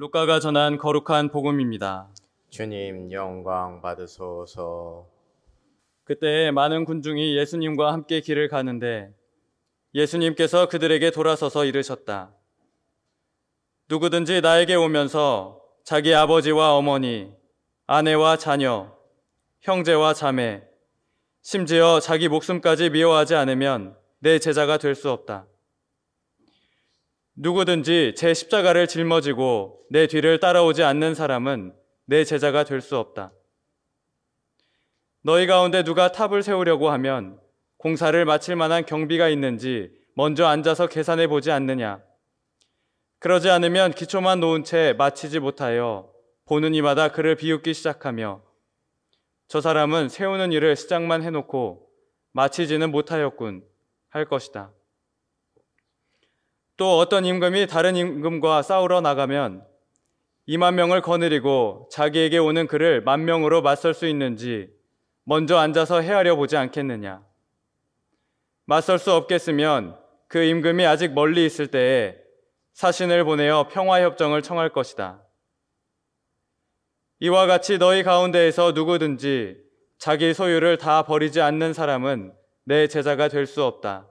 루카가 전한 거룩한 복음입니다. 주님 영광 받으소서. 그때 많은 군중이 예수님과 함께 길을 가는데 예수님께서 그들에게 돌아서서 이르셨다. 누구든지 나에게 오면서 자기 아버지와 어머니, 아내와 자녀, 형제와 자매, 심지어 자기 목숨까지 미워하지 않으면 내 제자가 될 수 없다. 누구든지 제 십자가를 짊어지고 내 뒤를 따라오지 않는 사람은 내 제자가 될 수 없다. 너희 가운데 누가 탑을 세우려고 하면 공사를 마칠 만한 경비가 있는지 먼저 앉아서 계산해 보지 않느냐. 그러지 않으면 기초만 놓은 채 마치지 못하여 보는 이마다 그를 비웃기 시작하며 저 사람은 세우는 일을 시작만 해놓고 마치지는 못하였군 할 것이다. 또 어떤 임금이 다른 임금과 싸우러 나가면 2만 명을 거느리고 자기에게 오는 그를 10,000명으로 맞설 수 있는지 먼저 앉아서 헤아려 보지 않겠느냐. 맞설 수 없겠으면 그 임금이 아직 멀리 있을 때에 사신을 보내어 평화협정을 청할 것이다. 이와 같이 너희 가운데에서 누구든지 자기 소유를 다 버리지 않는 사람은 내 제자가 될 수 없다.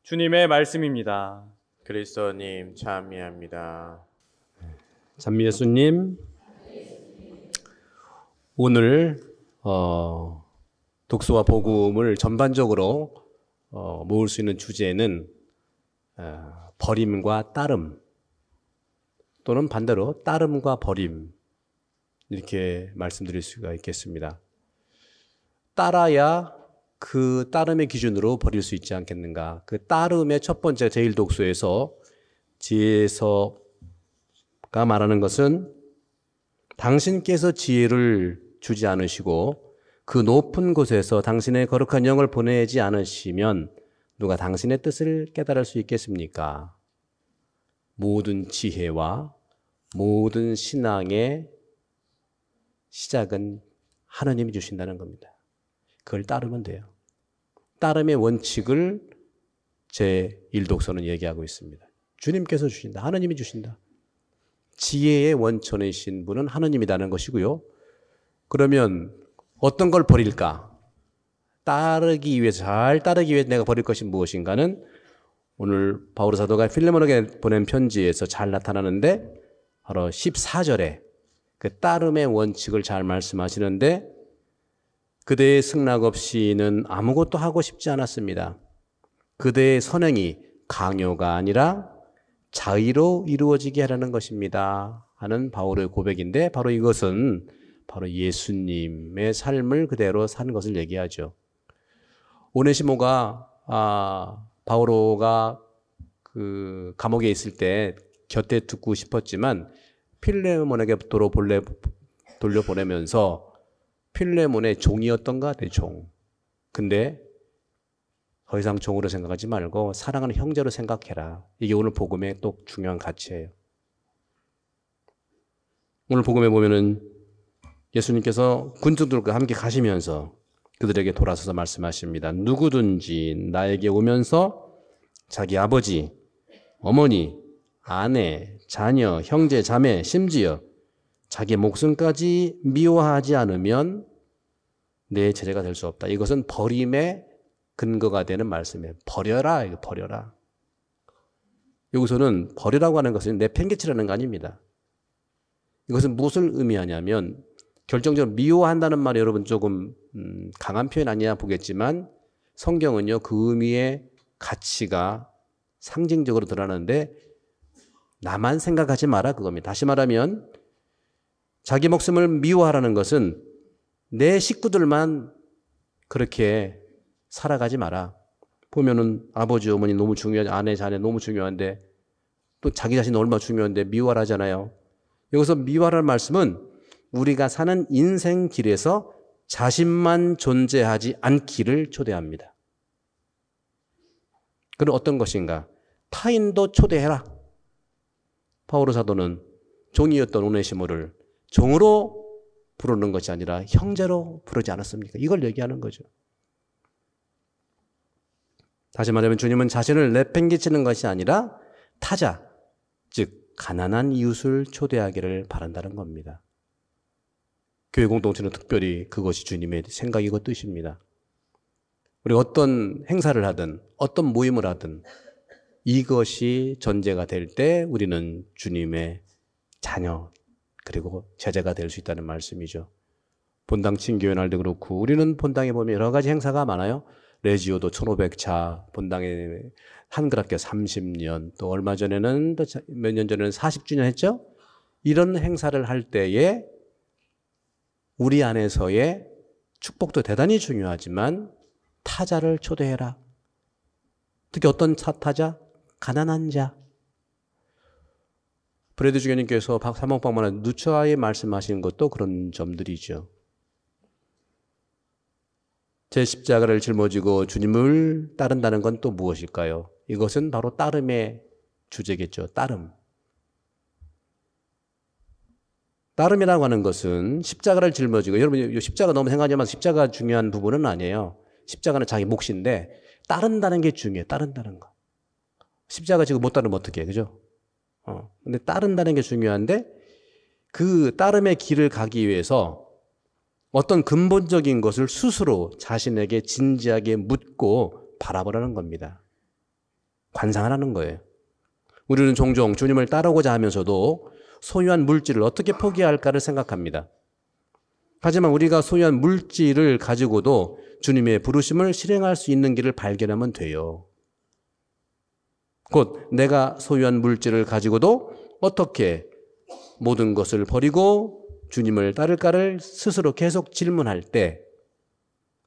주님의 말씀입니다. 그리스도님 찬미합니다. 찬미 예수님, 오늘 독서와 복음을 전반적으로 모을 수 있는 주제는 버림과 따름, 또는 반대로 따름과 버림, 이렇게 말씀드릴 수가 있겠습니다. 따라야 그 따름의 기준으로 버릴 수 있지 않겠는가. 그 따름의 첫 번째 제1독서에서 지혜서가 말하는 것은 당신께서 지혜를 주지 않으시고 그 높은 곳에서 당신의 거룩한 영을 보내지 않으시면 누가 당신의 뜻을 깨달을 수 있겠습니까? 모든 지혜와 모든 신앙의 시작은 하나님이 주신다는 겁니다. 그걸 따르면 돼요. 따름의 원칙을 제1독서는 얘기하고 있습니다. 주님께서 주신다. 하나님이 주신다. 지혜의 원천이신 분은 하나님이라는 것이고요. 그러면 어떤 걸 버릴까? 따르기 위해서, 잘 따르기 위해서 내가 버릴 것이 무엇인가는 오늘 바울 사도가 필레몬에게 보낸 편지에서 잘 나타나는데 바로 14절에 그 따름의 원칙을 잘 말씀하시는데 그대의 승낙 없이는 아무것도 하고 싶지 않았습니다. 그대의 선행이 강요가 아니라 자의로 이루어지게 하라는 것입니다. 하는 바울의 고백인데 바로 이것은 바로 예수님의 삶을 그대로 산 것을 얘기하죠. 오네시모가 바오로가 그 감옥에 있을 때 곁에 두고 싶었지만 필레몬에게 돌려보내면서 필레몬의 종이었던가 종. 근데 더 이상 종으로 생각하지 말고 사랑하는 형제로 생각해라. 이게 오늘 복음의 또 중요한 가치예요. 오늘 복음에 보면은 예수님께서 군중들과 함께 가시면서 그들에게 돌아서서 말씀하십니다. 누구든지 나에게 오면서 자기 아버지, 어머니, 아내, 자녀, 형제, 자매, 심지어 자기 목숨까지 미워하지 않으면 내 제자가 될 수 없다. 이것은 버림의 근거가 되는 말씀이에요. 버려라, 이거 버려라. 여기서는 버리라고 하는 것은 내팽개치라는 거 아닙니다. 이것은 무엇을 의미하냐면 결정적으로 미워한다는 말이 여러분 조금 강한 표현 아니냐 보겠지만 성경은요 그 의미의 가치가 상징적으로 드러나는데 나만 생각하지 마라 그겁니다. 다시 말하면 자기 목숨을 미워하라는 것은 내 식구들만 그렇게 살아가지 마라. 보면은 아버지, 어머니 너무 중요하지, 아내, 자녀 너무 중요한데 또 자기 자신 얼마나 중요한데 미워하잖아요. 여기서 미워하라는 말씀은 우리가 사는 인생 길에서 자신만 존재하지 않기를 초대합니다. 그럼 어떤 것인가? 타인도 초대해라. 바오로 사도는 종이었던 오네시모를 종으로 부르는 것이 아니라 형제로 부르지 않았습니까? 이걸 얘기하는 거죠. 다시 말하면 주님은 자신을 내팽개치는 것이 아니라 타자, 즉 가난한 이웃을 초대하기를 바란다는 겁니다. 교회 공동체는 특별히 그것이 주님의 생각이고 뜻입니다. 우리가 어떤 행사를 하든 어떤 모임을 하든 이것이 전제가 될 때 우리는 주님의 자녀 그리고 제자가 될 수 있다는 말씀이죠. 본당 친교회 날도 그렇고 우리는 본당에 보면 여러 가지 행사가 많아요. 레지오도 1500차, 본당에 한글학교 30년, 또 얼마 전에는 또 몇 년 전에는 40주년 했죠. 이런 행사를 할 때에 우리 안에서의 축복도 대단히 중요하지만 타자를 초대해라. 특히 어떤 타자? 가난한 자. 브래드 주교님께서 사목방문에 누차에 말씀하신 것도 그런 점들이죠. 제 십자가를 짊어지고 주님을 따른다는 건 또 무엇일까요? 이것은 바로 따름의 주제겠죠. 따름. 따름이라고 하는 것은 십자가를 짊어지고, 여러분 십자가 너무 생각하지만 십자가 중요한 부분은 아니에요. 십자가는 자기 몫인데 따른다는 게 중요해요. 따른다는 거. 십자가 지금 못 따르면 어떡해, 그죠? 근데 따른다는 게 중요한데 그 따름의 길을 가기 위해서 어떤 근본적인 것을 스스로 자신에게 진지하게 묻고 바라보라는 겁니다. 관상하라는 거예요. 우리는 종종 주님을 따르고자 하면서도 소유한 물질을 어떻게 포기해야 할까를 생각합니다. 하지만 우리가 소유한 물질을 가지고도 주님의 부르심을 실행할 수 있는 길을 발견하면 돼요. 곧 내가 소유한 물질을 가지고도 어떻게 모든 것을 버리고 주님을 따를까를 스스로 계속 질문할 때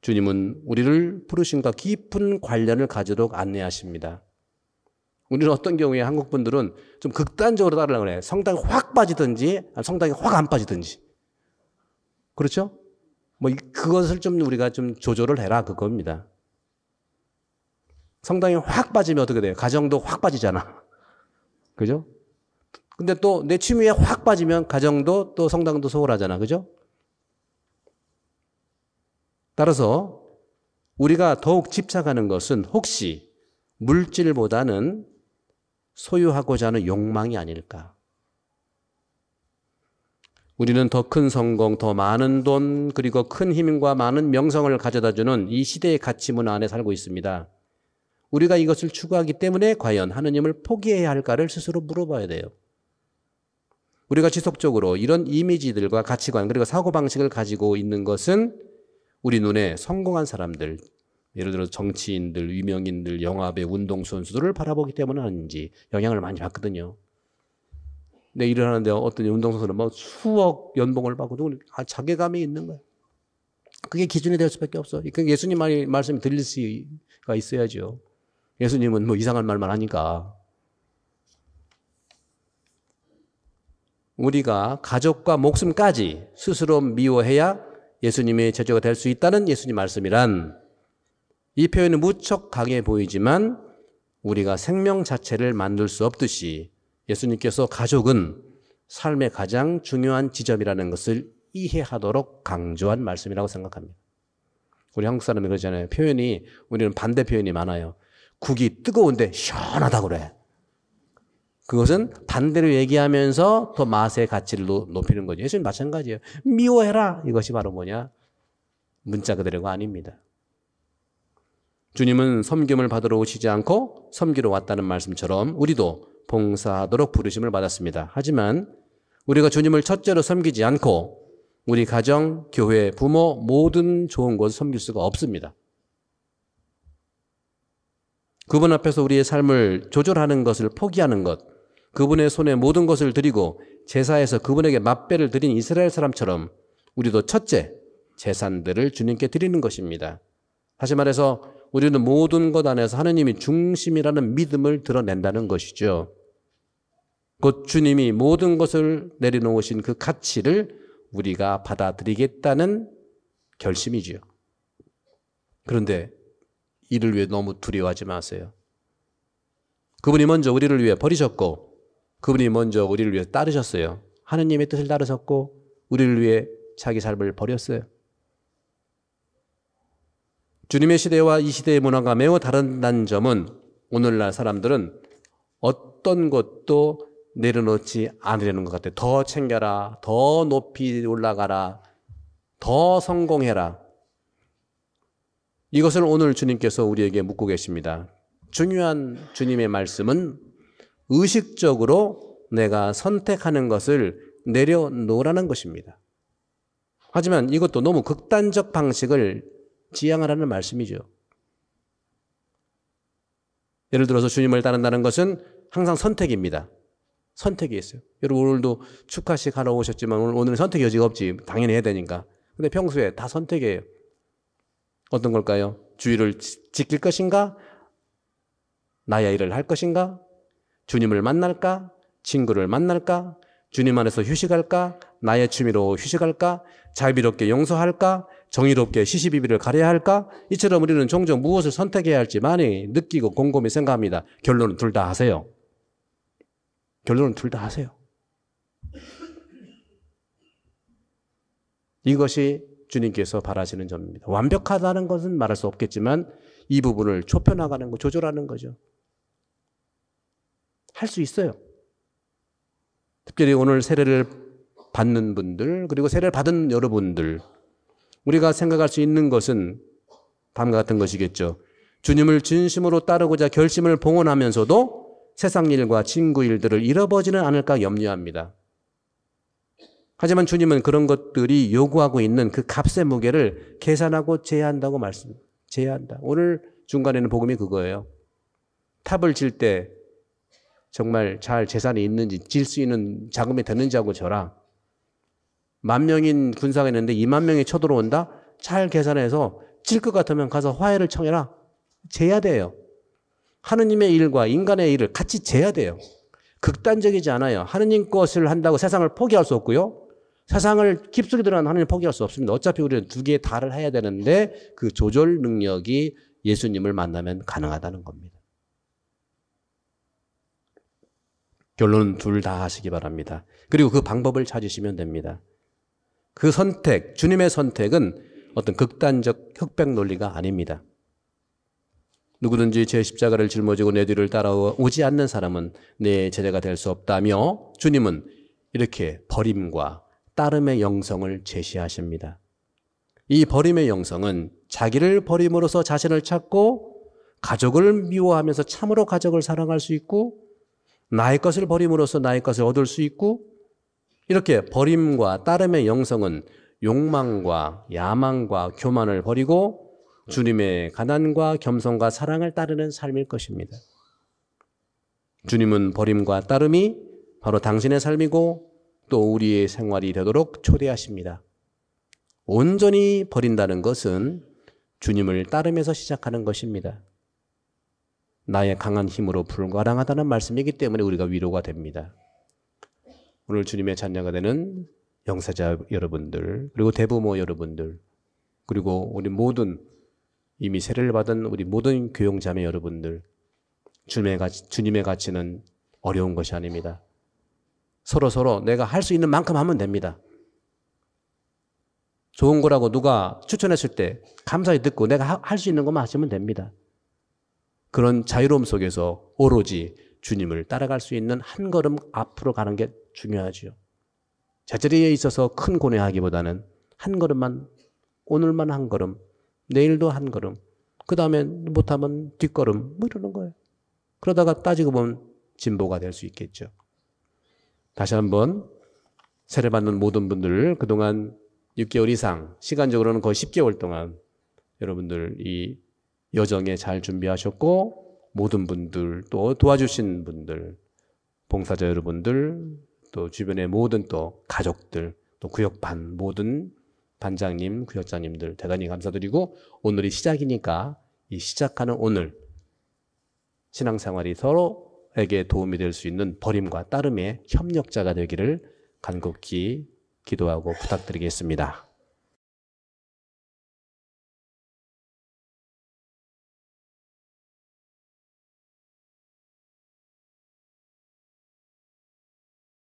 주님은 우리를 부르심과 깊은 관련을 가지도록 안내하십니다. 우리는 어떤 경우에 한국 분들은 좀 극단적으로 따르려고 해요. 성당에 확 빠지든지 성당에 확 안 빠지든지. 그렇죠? 그것을 좀 우리가 좀 조절을 해라 그겁니다. 성당에 확 빠지면 어떻게 돼요? 가정도 확 빠지잖아. 그죠? 근데 또 내 취미에 확 빠지면 가정도 또 성당도 소홀하잖아. 그죠? 따라서 우리가 더욱 집착하는 것은 혹시 물질보다는 소유하고자 하는 욕망이 아닐까. 우리는 더 큰 성공, 더 많은 돈, 그리고 큰 힘과 많은 명성을 가져다주는 이 시대의 가치문 안에 살고 있습니다. 우리가 이것을 추구하기 때문에 과연 하느님을 포기해야 할까를 스스로 물어봐야 돼요. 우리가 지속적으로 이런 이미지들과 가치관 그리고 사고방식을 가지고 있는 것은 우리 눈에 성공한 사람들, 예를 들어 정치인들, 유명인들, 영화배, 운동선수들을 바라보기 때문은 아닌지 영향을 많이 받거든요. 내 일을 하는데 어떤 운동선수는 수억 연봉을 받고 자괴감이 있는 거예요. 그게 기준이 될 수밖에 없어. 예수님 말씀이 들릴 수가 있어야죠. 예수님은 이상한 말만 하니까. 우리가 가족과 목숨까지 스스로 미워해야 예수님의 제자가 될 수 있다는 예수님 말씀이란 이 표현은 무척 강해 보이지만 우리가 생명 자체를 만들 수 없듯이 예수님께서 가족은 삶의 가장 중요한 지점이라는 것을 이해하도록 강조한 말씀이라고 생각합니다. 우리 한국 사람이 그러잖아요. 표현이 우리는 반대 표현이 많아요. 국이 뜨거운데 시원하다고 그래. 그것은 반대로 얘기하면서 더 맛의 가치를 높이는 거죠. 예수님 마찬가지예요. 미워해라. 이것이 바로 뭐냐? 문자 그대로가 아닙니다. 주님은 섬김을 받으러 오시지 않고 섬기러 왔다는 말씀처럼 우리도 봉사하도록 부르심을 받았습니다. 하지만 우리가 주님을 첫째로 섬기지 않고 우리 가정, 교회, 부모 모든 좋은 곳을 섬길 수가 없습니다. 그분 앞에서 우리의 삶을 조절하는 것을 포기하는 것, 그분의 손에 모든 것을 드리고 제사에서 그분에게 맛배를 드린 이스라엘 사람처럼 우리도 첫째 재산들을 주님께 드리는 것입니다. 다시 말해서 우리는 모든 것 안에서 하느님이 중심이라는 믿음을 드러낸다는 것이죠. 곧 주님이 모든 것을 내려놓으신 그 가치를 우리가 받아들이겠다는 결심이죠. 그런데 이를 위해 너무 두려워하지 마세요. 그분이 먼저 우리를 위해 버리셨고 그분이 먼저 우리를 위해 따르셨어요. 하느님의 뜻을 따르셨고 우리를 위해 자기 삶을 버렸어요. 주님의 시대와 이 시대의 문화가 매우 다르다는 점은 오늘날 사람들은 어떤 것도 내려놓지 않으려는 것 같아요. 더 챙겨라, 더 높이 올라가라, 더 성공해라. 이것을 오늘 주님께서 우리에게 묻고 계십니다. 중요한 주님의 말씀은 의식적으로 내가 선택하는 것을 내려놓으라는 것입니다. 하지만 이것도 너무 극단적 방식을 지향하라는 말씀이죠. 예를 들어서 주님을 따른다는 것은 항상 선택입니다. 선택이 있어요. 여러분 오늘도 축하식 하러 오셨지만 오늘은 선택 여지가 없지. 당연히 해야 되니까. 근데 평소에 다 선택이에요. 어떤 걸까요? 주의를 지킬 것인가? 나의 일을 할 것인가? 주님을 만날까? 친구를 만날까? 주님 안에서 휴식할까? 나의 취미로 휴식할까? 자비롭게 용서할까? 정의롭게 시시비비를 가려야 할까? 이처럼 우리는 종종 무엇을 선택해야 할지 많이 느끼고 곰곰이 생각합니다. 결론은 둘 다 하세요. 결론은 둘 다 하세요. 이것이 주님께서 바라시는 점입니다. 완벽하다는 것은 말할 수 없겠지만 이 부분을 좁혀나가는 거, 조절하는 거죠. 할 수 있어요. 특별히 오늘 세례를 받는 분들, 그리고 세례를 받은 여러분들, 우리가 생각할 수 있는 것은 다음과 같은 것이겠죠. 주님을 진심으로 따르고자 결심을 봉헌하면서도 세상 일과 친구 일들을 잃어버지는 않을까 염려합니다. 하지만 주님은 그런 것들이 요구하고 있는 그 값의 무게를 계산하고 제한다고 제한다. 오늘 중간에는 복음이 그거예요. 탑을 질 때 정말 잘 재산이 있는지, 질 수 있는 자금이 되는지 하고 져라. 10,000명인 군사가 있는데 20,000명이 쳐들어온다? 잘 계산해서 질 것 같으면 가서 화해를 청해라. 재야 돼요. 하느님의 일과 인간의 일을 같이 재야 돼요. 극단적이지 않아요. 하느님 것을 한다고 세상을 포기할 수 없고요. 세상을 깊숙이 들어간 하느님 포기할 수 없습니다. 어차피 우리는 두 개의 다를 해야 되는데 그 조절 능력이 예수님을 만나면 가능하다는 겁니다. 결론은 둘 다 하시기 바랍니다. 그리고 그 방법을 찾으시면 됩니다. 그 선택, 주님의 선택은 어떤 극단적 흑백 논리가 아닙니다. 누구든지 제 십자가를 짊어지고 내 뒤를 따라오지 않는 사람은 내 제자가 될 수 없다며 주님은 이렇게 버림과 따름의 영성을 제시하십니다. 이 버림의 영성은 자기를 버림으로써 자신을 찾고 가족을 미워하면서 참으로 가족을 사랑할 수 있고 나의 것을 버림으로써 나의 것을 얻을 수 있고 이렇게 버림과 따름의 영성은 욕망과 야망과 교만을 버리고 주님의 가난과 겸손과 사랑을 따르는 삶일 것입니다. 주님은 버림과 따름이 바로 당신의 삶이고 또 우리의 생활이 되도록 초대하십니다. 온전히 버린다는 것은 주님을 따르면서 시작하는 것입니다. 나의 강한 힘으로 불가능하다는 말씀이기 때문에 우리가 위로가 됩니다. 오늘 주님의 자녀가 되는 영사자 여러분들, 그리고 대부모 여러분들, 그리고 우리 모든 이미 세례를 받은 우리 모든 교용자매 여러분들, 주님의 가치는 어려운 것이 아닙니다. 서로 내가 할 수 있는 만큼 하면 됩니다. 좋은 거라고 누가 추천했을 때 감사히 듣고 내가 할 수 있는 것만 하시면 됩니다. 그런 자유로움 속에서 오로지 주님을 따라갈 수 있는 한 걸음 앞으로 가는 게 중요하죠. 제자리에 있어서 큰 고뇌하기보다는 한 걸음만, 오늘만 한 걸음, 내일도 한 걸음, 그 다음에 못하면 뒷걸음, 뭐 이러는 거예요. 그러다가 따지고 보면 진보가 될 수 있겠죠. 다시 한번 세례받는 모든 분들 그동안 6개월 이상, 시간적으로는 거의 10개월 동안 여러분들 이 여정에 잘 준비하셨고 모든 분들 또 도와주신 분들, 봉사자 여러분들, 또 주변의 모든 또 가족들, 또 구역반 모든 반장님, 구역장님들 대단히 감사드리고 오늘이 시작이니까 이 시작하는 오늘 신앙생활이 서로에게 도움이 될 수 있는 버림과 따름의 협력자가 되기를 간곡히 기도하고 부탁드리겠습니다.